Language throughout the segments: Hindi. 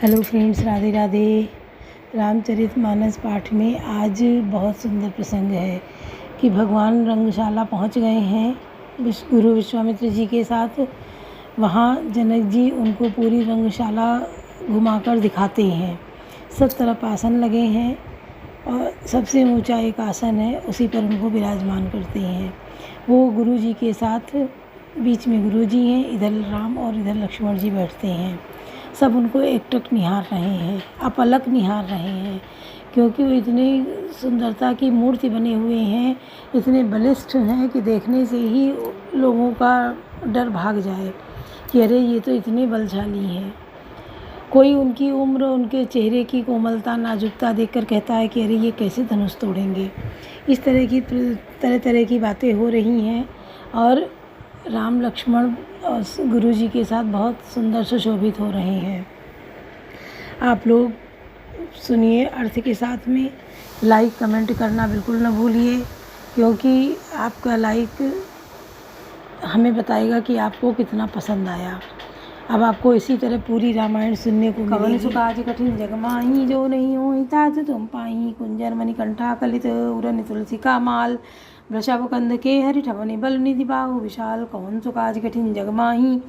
Hello friends, Radhe Radhe. रामचरितमानस पाठ में आज बहुत सुंदर प्रसंग है कि भगवान रंगशाला पहुंच गए हैं गुरु विश्वामित्र जी के साथ। वहां जनक जी उनको पूरी रंगशाला घुमाकर दिखाते हैं। सब तरफ आसन लगे हैं और सबसे ऊंचा एक आसन है, उसी पर उनको विराजमान करते हैं। वो गुरु जी के साथ, बीच में गुरु जी हैं, इधर राम और इधर लक्ष्मण जी बैठते हैं। सब उनको एकटक निहार रहे हैं, अपलक निहार रहे हैं, क्योंकि वो इतनी सुंदरता की मूर्ति बने हुए हैं, इतने बलिष्ठ हैं कि देखने से ही लोगों का डर भाग जाए कि अरे ये तो इतने बलशाली हैं। कोई उनकी उम्र, उनके चेहरे की कोमलता, नाजुकता देखकर कहता है कि अरे ये कैसे धनुष तोड़ेंगे। इस तरह तरह की बातें हो रही हैं और राम लक्ष्मण और गुरु जी के साथ बहुत सुंदर सुशोभित हो रहे हैं। आप लोग सुनिए अर्थ के साथ में। लाइक कमेंट करना बिल्कुल न भूलिए, क्योंकि आपका लाइक हमें बताएगा कि आपको कितना पसंद आया। अब आपको इसी तरह पूरी रामायण सुनने को मिलेगी। कवन सुकाज कठिन जग माही, जो नहीं होई तात तुम पाही। कुंजर मणिकंठा कलित उरन तुलसी का माल। वृषभ कंध के हरि ठवनि बल निधि बाहु विशाल। कवन सुकाज कठिन जग माही,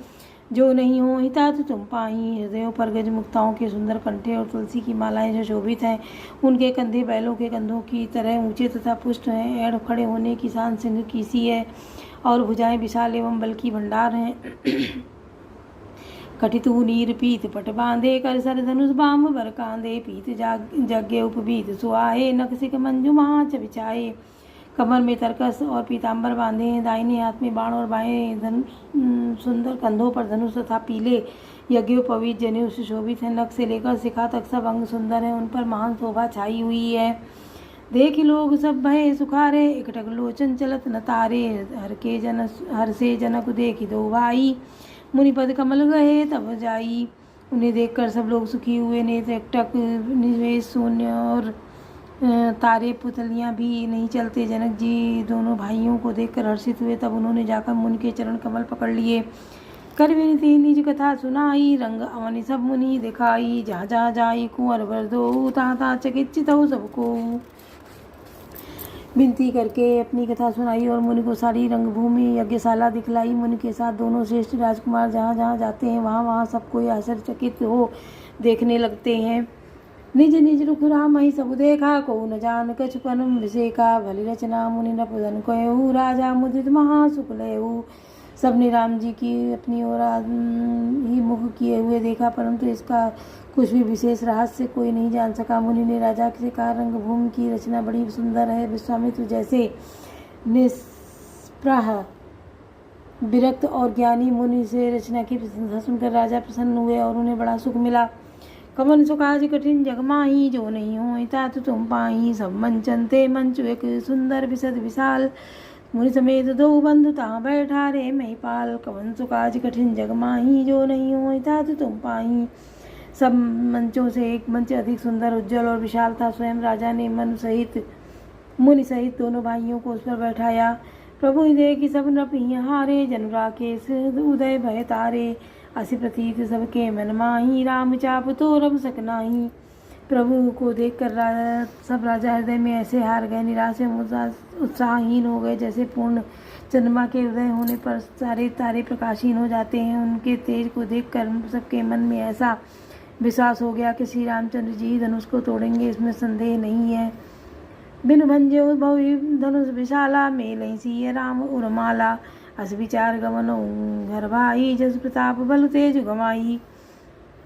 जो नहीं होई तात तुम पाही। हृदयों पर गज मुक्ताओं के सुंदर कंठे और तुलसी की मालाएं जो शोभित हैं। उनके कंधे बैलों के कंधों की तरह ऊंचे तथा पुष्ट हैं। एड़ खड़े होने की शान सिंह की सी है और भुजाएं विशाल एवं बल की भंडार हैं। कटितु नीर पीत पट बांधे, कर सर धनुष बाम बर कांधे। पीत जग्गे उपबीत सुहाए, नखसिक मंजू महाच बिछाए। कमर में तरकस और पीताम्बर बांधे हैं। दाहिने हाथ में बाण और बाएं धनुष, सुंदर कंधों पर धनुष तथा पीले यज्ञोपवीत जनेऊ सुशोभित है। नख से लेकर शिखा तक सब अंग सुंदर है, उन पर महान शोभा छाई हुई है। देख लोग सब भय सुखारे, एकटक लोचन चलत न तारे। हर से जनक देखी दो भाई, मुनिपद कमल गए तब जाई। उन्हें देखकर सब लोग सुखी हुए। नेत्र एकटक, निवेश शून्य और तारे पुतलियां भी नहीं चलते। जनक जी दोनों भाइयों को देखकर हर्षित हुए। तब उन्होंने जाकर मुनि के चरण कमल पकड़ लिए। कर विनती निज कथा सुनाई, रंग अवनि सब मुनि दिखाई। जहाँ जहाँ जाई कुंवर वर दो, तहाँ तहाँ चकित चितौ सबको। विनती करके अपनी कथा सुनाई और मुनि को सारी रंगभूमि यज्ञशाला दिखलाई। मुनि के साथ दोनों श्रेष्ठ राजकुमार जहाँ जहाँ जाते हैं वहाँ वहाँ सब कोई आश्चर्यचकित हो देखने लगते हैं। निज निज रुख राम ही सब देखा, को न जान कछु परम विषेका। भली रचना मुनि नपुदन कहु, राजा मुदित महासुख लेहु। सबने राम जी की अपनी ओर ही मुख किए हुए देखा, परंतु इसका कुछ भी विशेष रहस्य कोई नहीं जान सका। मुनि ने राजा से कहा, रंगभूमि की रचना बड़ी सुंदर है। विश्वामित्र जैसे निष्प्रह, विरक्त और ज्ञानी मुनि से रचना की प्रशंसा सुनकर राजा प्रसन्न हुए और उन्हें बड़ा सुख मिला। कवन सुकाज कठिन जग माही, जो नहीं होई तात तुम पाही। सब मंचनते मंच एक सुंदर विशद विशाल। मुनि समेत दो बंधु तहाँ बैठा रे महिपाल। कवन सुकाज कठिन जग माही, जो नहीं होई तात तुम पाही। सब मंचों से एक मंच अधिक सुंदर, उज्जवल और विशाल था। स्वयं राजा ने मुनि सहित दोनों भाइयों को उस पर बैठाया। प्रभु देखि सब नृप हारे, जन राकेश उदय भय तारे। असी प्रतीत सबके मन माही, राम चाप तो रब सकनाही। प्रभु को देखकर सब राजा हृदय में ऐसे हार गए, निराश एवं उत्साहहीन हो गए, जैसे पूर्ण चंद्रमा के उदय होने पर सारे तारे प्रकाशहीन हो जाते हैं। उनके तेज को देखकर सबके मन में ऐसा विश्वास हो गया कि श्री रामचंद्र जी धनुष को तोड़ेंगे, इसमें संदेह नहीं है। बिन भंजे भवि धनुष विशाला, मेलई सिय राम उर्माला। अस विचार गमन घर भाई, जस प्रताप बल तेज गमाई।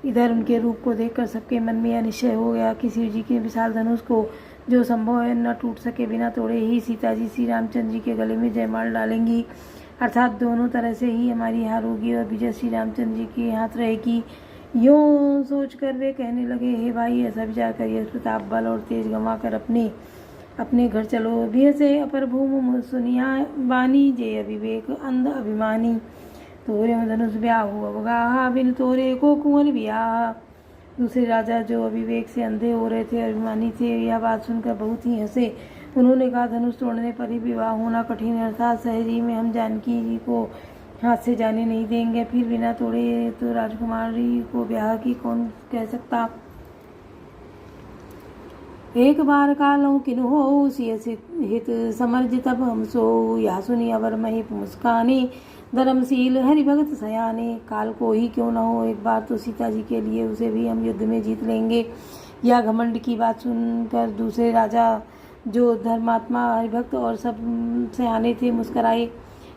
इधर उनके रूप को देखकर सबके मन में यह निश्चय हो गया कि शिव जी के विशाल धनुष को, जो संभव है न टूट सके, बिना तोड़े ही सीता जी श्री रामचंद्र जी के गले में जयमाल डालेंगी, अर्थात दोनों तरह से ही हमारी हार होगी और विजय श्री रामचंद्र जी के हाथ रहेगी। यूँ सोचकर वे कहने लगे, हे भाई, ऐसा विचार करिए, प्रताप बल और तेज गंवा कर अपने घर चलो। भी से अपर भूम सुनिया बानी, जे अविवेक अंध अभिमानी। तोरे धनुष ब्याहु अवगाहा, बिन तोरे को कुंवर ब्याह। दूसरे राजा जो अविवेक से अंधे हो रहे थे, अभिमानी थे, यह बात सुनकर बहुत ही हंसे। उन्होंने कहा, धनुष तोड़ने पर ही विवाह होना कठिन है, अर्थात सहज ही में हम जानकी जी को हाथ से जाने नहीं देंगे, फिर बिना तोड़े तो राजकुमारी को ब्याह की कौन कह सकता। एक बार कालों किनु हो सियस हित समर्ज तब हम सो, या सुनी अवर महिप मुस्काने धर्मशील हरि भगत सयाने। काल को ही क्यों न हो, एक बार तो सीता जी के लिए उसे भी हम युद्ध में जीत लेंगे। या घमंड की बात सुनकर दूसरे राजा जो धर्मात्मा हरिभक्त और सब सयाने थे मुस्कराए।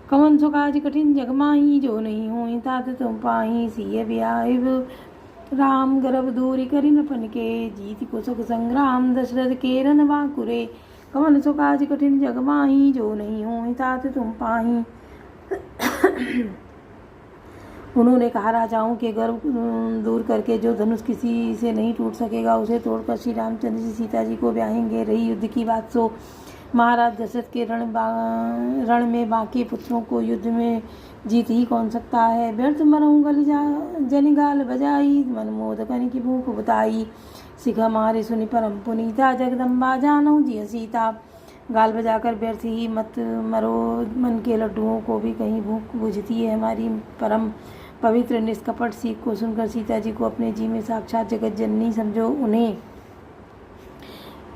कवन सो काज कठिन जग माही, जो नहीं हो तात तुम पाही। सिय ब्याह राम गर्भ दूरी करि न पनके, जीत कुशक संग्राम दशरथ के रन बांकुरे। कवन सो काज कठिन जग माही, जो नहीं हो तात तुम पाही। उन्होंने कहा, राजाओं के गर्व दूर करके जो धनुष किसी से नहीं टूट सकेगा उसे तोड़कर श्री रामचंद्र जी सीता जी को ब्याहेंगे। रही युद्ध की बात सो महाराज दशरथ के रण में बाकी पुत्रों को युद्ध में जीत ही कौन सकता है। व्यर्थ मरऊँ गल जनिगाल बजाई, मन मोद कन की भूख बुताई। सिखा मारे सुनि परम पुनीता, जगदम्बा जानऊ जिय सीता। गाल बजाकर व्यर्थ ही मत मरो, मन के लड्डुओं को भी कहीं भूख बुझती है। हमारी परम पवित्र निष्कपट सीख को सुनकर सीता जी को अपने जी में साक्षात जगत जननी समझो। उन्हें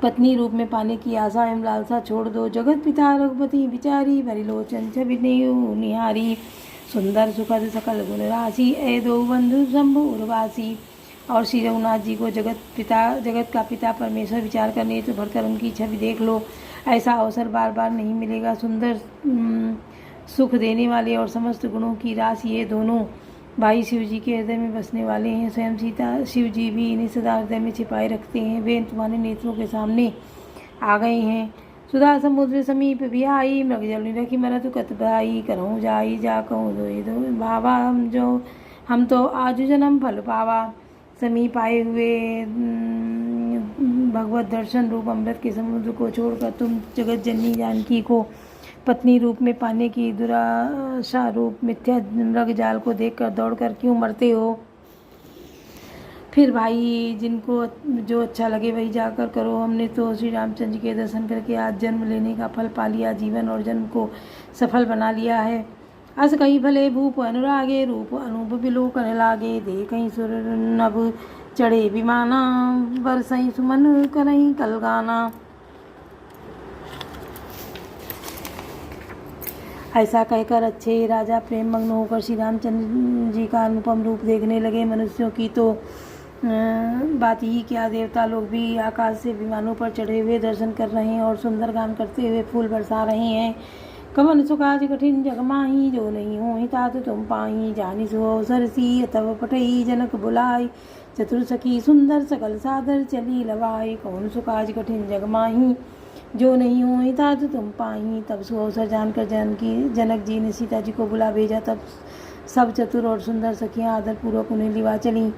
पत्नी रूप में पाने की आशा एवं लालसा छोड़ दो। जगत पिता रघुपति विचारी, भरी लोचन छवि निहारी। सुंदर सुखद सकल गुण राशि, ए दो बंधु शंभु उर्वासी। और श्री रघुनाथ जी को जगत का पिता परमेश्वर विचार कर नेत्र भरकर उनकी छवि देख लो। ऐसा अवसर बार बार नहीं मिलेगा। सुंदर सुख देने वाले और समस्त गुणों की राशि ये दोनों भाई शिव जी के हृदय में बसने वाले हैं। स्वयं सीता शिव जी भी इन्हें सदा हृदय में छिपाए रखते हैं। वे तुम्हारे नेत्रों के सामने आ गए हैं। सुधा समुद्र समीप भी आई, मृग जल निरखी मरत कत भाई। करहूँ जाई जा कहूँ दो भावा, हम तो आज जन्म फल पावा। समीप आए हुए भगवत दर्शन रूप अमृत के समुद्र को छोड़कर तुम जगत जननी जानकी को पत्नी रूप में पाने की दुराशा रूप मिथ्या मृग जाल को देखकर दौड़कर क्यों मरते हो। फिर भाई जिनको जो अच्छा लगे वही जाकर करो। हमने तो श्री रामचंद्र के दर्शन करके आज जन्म लेने का फल पा लिया, जीवन और जन्म को सफल बना लिया है। अस कहीं भले भूप अनुरागे, रूप अनूप बिलोकन लागे। दे कहीं सुर नभ चढ़े विमाना, बरसई सुमन करई कलगाना। ऐसा कहकर अच्छे राजा प्रेम मग्न होकर श्री रामचंद्र जी का अनुपम रूप देखने लगे। मनुष्यों की तो बात ही क्या, देवता लोग भी आकाश से विमानों पर चढ़े हुए दर्शन कर रहे हैं और सुंदर गान करते हुए फूल बरसा रहे हैं। कवन सुकाज कठिन जग माही, जो नहीं हो तात तुम पाही। जानी सो सरसी तब पटई, जनक बुलाई चतुर सखी सुंदर सकल सादर चली लवाई। कौन सुकाज कठिन जग माही, जो नहीं हो तात तुम पाही। तब सो अवसर जानकर जनक जी ने सीता जी को बुला भेजा। तब सब चतुर और सुंदर सखियाँ आदरपूर्वक उन्हें लिवा चली।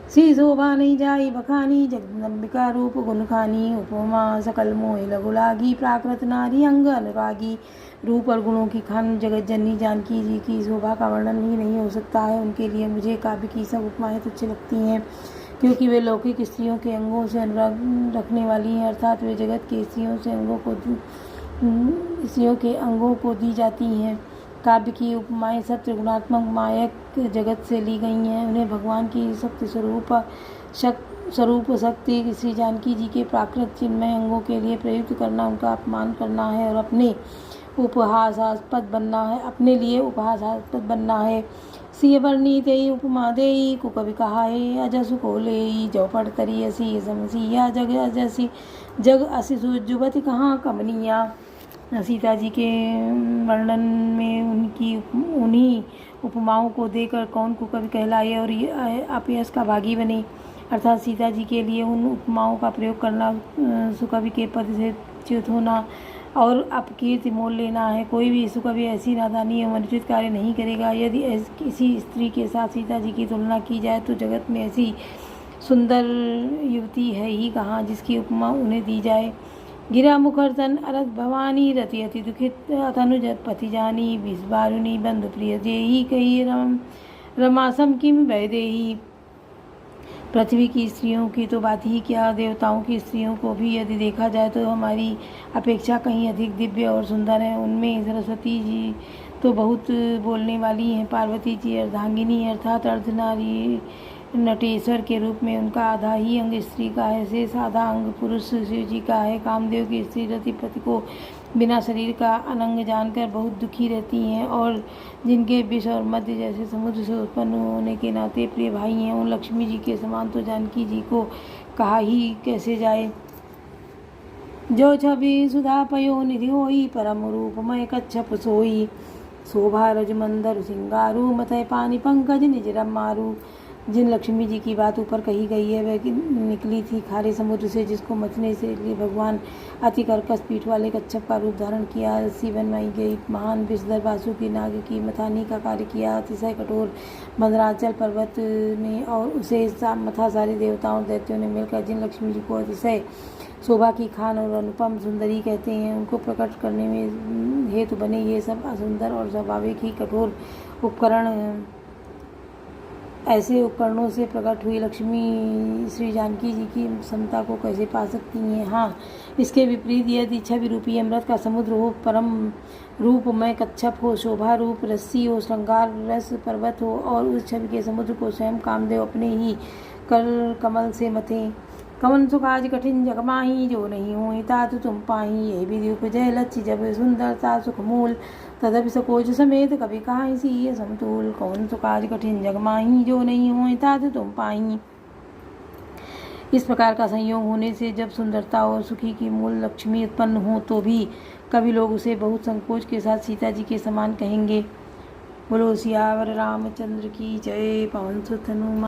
श्री शोभा नहीं जाई बखानी, जगदम्बिका रूप गुण खानी। उपमा सकल मोह लघु लागी, प्राकृत नारी अंग अनुरागी। रूप और गुणों की खान जगत जननी जानकी जी की शोभा का वर्णन ही नहीं हो सकता है। उनके लिए मुझे काव्य की सब उपमाएं तुच्छ लगती हैं, क्योंकि वे लौकिक स्त्रियों के अंगों से अनुराग रखने वाली हैं, अर्थात वे जगत के स्त्रियों के अंगों को दी जाती हैं। काव्य की उपमाएं सत्य गुणात्मक मायक जगत से ली गई हैं। उन्हें भगवान की शक्ति स्वरूप शक्ति श्री जानकी जी के प्राकृत चिन्मय अंगों के लिए प्रयुक्त करना उनका अपमान करना है और अपने उपहासास्पद बनना है, अपने लिए उपहासास्पद बनना है। सिय वर्णी तेई उपमा देई, कुकवि कहाए अजसु को लेई। जो पढ़ तरी असी समसिया, जग असी जुबति कहाँ कमनिया। सीता जी के वर्णन में उन्हीं उपमाओं को देकर कौन कुकवि कहलाए और अपयश का भागी बने। अर्थात सीता जी के लिए उन उपमाओं का प्रयोग करना सुकवि के पद से च्युत होना और अपकीर्ति मोल लेना है। कोई भी सुकवि ऐसी नादानी एवं अनुचित कार्य नहीं करेगा। यदि किसी स्त्री के साथ सीता जी की तुलना की जाए तो जगत में ऐसी सुंदर युवती है ही कहाँ जिसकी उपमा उन्हें दी जाए। गिरा मुखर्तन अरथ भवानी, रति अति दुखित तनुज पति जानी। विषबारुनी बंधु प्रिय जेही, कही रमासम किम वैदेही। पृथ्वी की स्त्रियों की तो बात ही क्या, देवताओं की स्त्रियों को भी यदि देखा जाए तो हमारी अपेक्षा कहीं अधिक दिव्य और सुंदर है। उनमें सरस्वती जी तो बहुत बोलने वाली हैं। पार्वती जी अर्धांगिनी अर्थात अर्धनारी नटेश्वर के रूप में उनका आधा ही अंग स्त्री का है, शेष आधा अंग पुरुष शिव जी का है। कामदेव की स्त्री रतिपति को बिना शरीर का अनंग जानकर बहुत दुखी रहती हैं और जिनके विष और मध्य जैसे समुद्र से उत्पन्न होने के नाते प्रिय भाई हैं, उन लक्ष्मी जी के समान तो जानकी जी को कहा ही कैसे जाए। जो छवि सुधा पयो निधि होई, परम रूपमय कच्छप सोई। शोभा रज मंदर सिंगारू, मथय पानी पंकज निज रमारू। जिन लक्ष्मी जी की बात ऊपर कही गई है वह निकली थी खारे समुद्र से, जिसको मथने से लिए भगवान अति कर्कश पीठ वाले कच्छप का रूप धारण किया। रस्सी बनवाई गई, महान विषधर वासुकी नाग की मथानी का कार्य किया। अतिशय कठोर मंदराचल पर्वत ने और उसे मथा सारे देवताओं और दैत्यों ने मिलकर जिन लक्ष्मी जी को अतिशय शोभा की खान और अनुपम सुंदरी कहते हैं, उनको प्रकट करने में हेतु बने ये सब असुंदर और स्वाभाविक ही कठोर उपकरण, ऐसे उपकरणों से प्रकट हुई लक्ष्मी श्री जानकी जी की समता को कैसे पा सकती हैं। हाँ, इसके विपरीत यदि छवि रूपी अमृत का समुद्र हो, परम रूपमय कच्छप हो, शोभा रूप रस्सी हो, श्रृंगार रस पर्वत हो और उस छवि के समुद्र को स्वयं कामदेव अपने ही कर कमल से मथे। कवन सुख आज कठिन जग माही, जो नहीं हुई तात तुम पाही। यही विधि उपजय लक्ष्य जब सुंदरता सुख मूल, तदपि सकोच समेत कभी कहाँ सी समतूल। कौन सुख आज कठिन जग माही, जो नहीं हुई तात तुम पाही। इस प्रकार का संयोग होने से जब सुंदरता और सुखी की मूल लक्ष्मी उत्पन्न हो तो भी कभी लोग उसे बहुत संकोच के साथ सीता जी के समान कहेंगे। बोलो सियावर रामचंद्र की जय। पवन सुत हनुमान।